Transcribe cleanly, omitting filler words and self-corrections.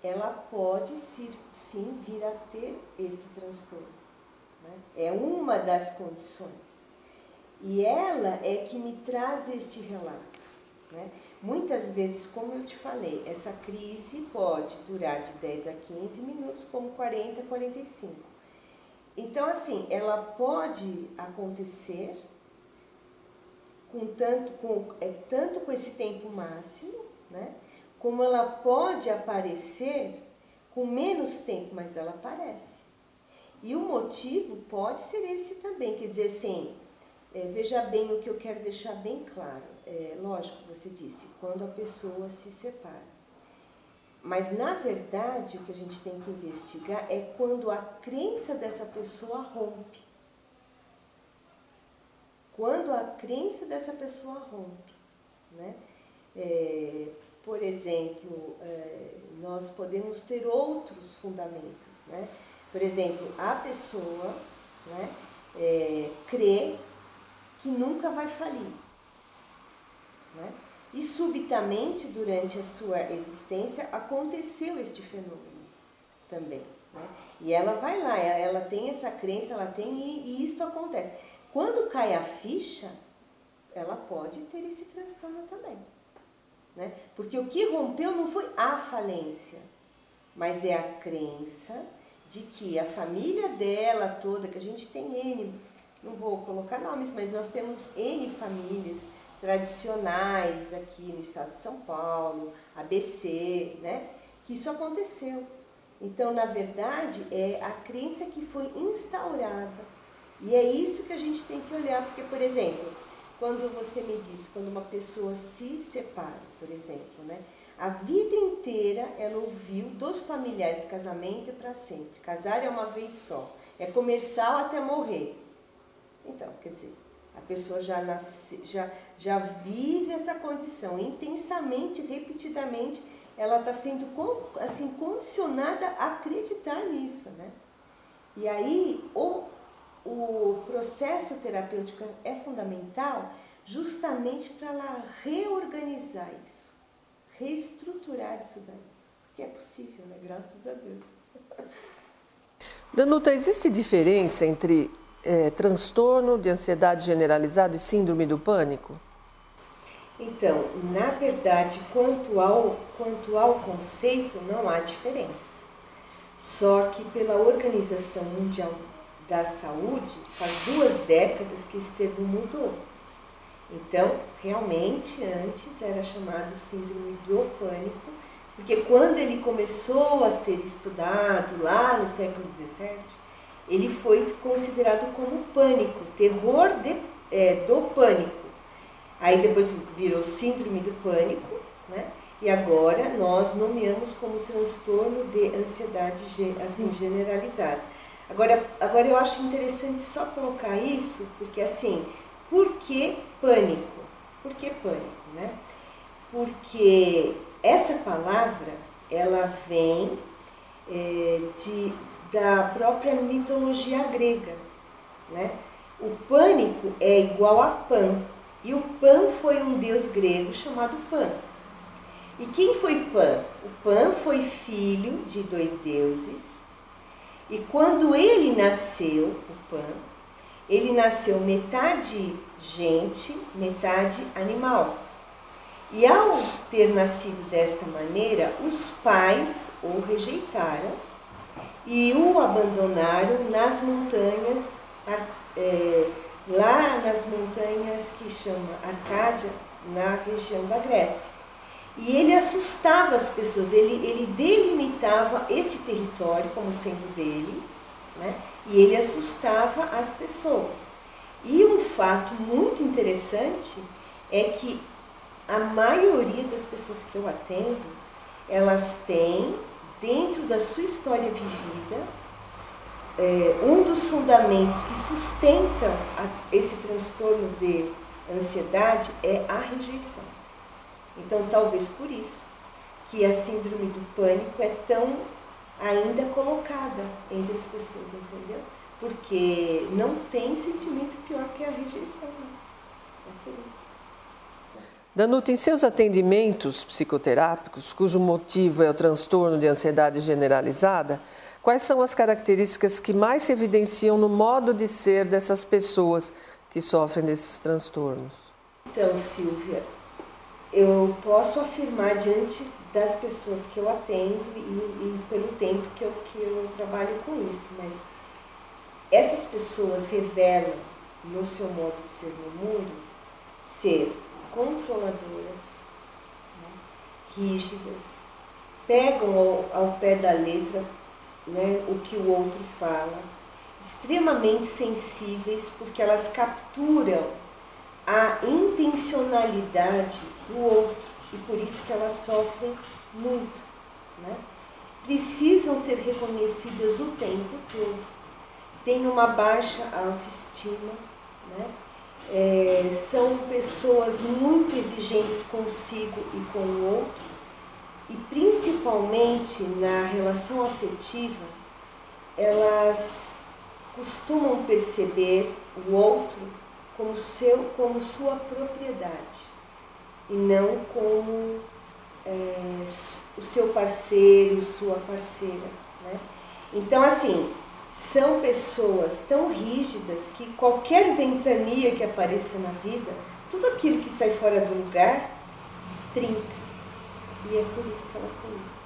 ela pode sim vir a ter este transtorno, né? É uma das condições. E ela é que me traz este relato, né? Muitas vezes, como eu te falei, essa crise pode durar de 10 a 15 minutos, como 40 a 45. Então, assim, ela pode acontecer tanto com esse tempo máximo, né? Como ela pode aparecer com menos tempo, mas ela aparece. E o motivo pode ser esse também, quer dizer assim, veja bem o que eu quero deixar bem claro. Lógico, você disse, quando a pessoa se separa. Mas, na verdade, o que a gente tem que investigar é quando a crença dessa pessoa rompe. Quando a crença dessa pessoa rompe, né? Por exemplo, nós podemos ter outros fundamentos, né? Por exemplo, a pessoa, né, crê que nunca vai falir, né? E subitamente, durante a sua existência, aconteceu este fenômeno também, né? E ela vai lá, ela tem essa crença, e isto acontece. Quando cai a ficha, ela pode ter esse transtorno também, né? Porque o que rompeu não foi a falência, mas é a crença de que a família dela toda, que a gente tem N, não vou colocar nomes, mas nós temos N famílias tradicionais aqui no estado de São Paulo, ABC, né? Que isso aconteceu. Então, na verdade, é a crença que foi instaurada. E é isso que a gente tem que olhar, porque, por exemplo, quando você me diz, quando uma pessoa se separa, por exemplo, né? A vida inteira ela ouviu dos familiares, casamento é para sempre, casar é uma vez só, é comercial até morrer. Então, quer dizer, a pessoa já vive essa condição intensamente, repetidamente, ela está sendo assim, condicionada a acreditar nisso, né? E aí, o processo terapêutico é fundamental justamente para ela reorganizar isso, reestruturar isso daí, que é possível, né? Graças a Deus. Danuta, existe diferença entre transtorno de ansiedade generalizado e síndrome do pânico? Então, na verdade, quanto ao conceito, não há diferença. Só que pela Organização Mundial da Saúde, faz 2 décadas que esse termo mudou. Então, realmente, antes era chamado síndrome do pânico, porque quando ele começou a ser estudado lá no século XVII, ele foi considerado como pânico, terror do pânico. Aí depois virou síndrome do pânico, né? E agora nós nomeamos como transtorno de ansiedade assim, generalizada. Agora eu acho interessante só colocar isso, porque assim, por que pânico? Por que pânico, né? Porque essa palavra, ela vem da própria mitologia grega, né? O pânico é igual a Pan, e o Pan foi um deus grego chamado Pan. E quem foi Pan? O Pan foi filho de 2 deuses, e quando ele nasceu, o Pan, ele nasceu metade gente, metade animal. E ao ter nascido desta maneira, os pais o rejeitaram e o abandonaram nas montanhas, lá nas montanhas que chama Arcádia, na região da Grécia. E ele assustava as pessoas, ele delimitava esse território como sendo dele, né? E ele assustava as pessoas. E um fato muito interessante é que a maioria das pessoas que eu atendo, elas têm, dentro da sua história vivida, um dos fundamentos que sustentam esse transtorno de ansiedade é a rejeição. Então, talvez por isso que a síndrome do pânico é tão ainda colocada entre as pessoas, entendeu? Porque não tem sentimento pior que a rejeição. É por isso. Danuta, em seus atendimentos psicoterápicos, cujo motivo é o transtorno de ansiedade generalizada, quais são as características que mais se evidenciam no modo de ser dessas pessoas que sofrem desses transtornos? Então, Silvia, eu posso afirmar diante das pessoas que eu atendo e pelo tempo que eu trabalho com isso, mas essas pessoas revelam no seu modo de ser no mundo ser controladoras, né, rígidas, pegam ao pé da letra, né, o que o outro fala, extremamente sensíveis porque elas capturam a intencionalidade do outro e por isso que elas sofrem muito, né? Precisam ser reconhecidas o tempo todo, têm uma baixa autoestima, né? São pessoas muito exigentes consigo e com o outro e principalmente na relação afetiva elas costumam perceber o outro como sua propriedade e não como o seu parceiro, sua parceira, né? Então, assim, são pessoas tão rígidas que qualquer ventania que apareça na vida, tudo aquilo que sai fora do lugar, trinca. E é por isso que elas têm isso.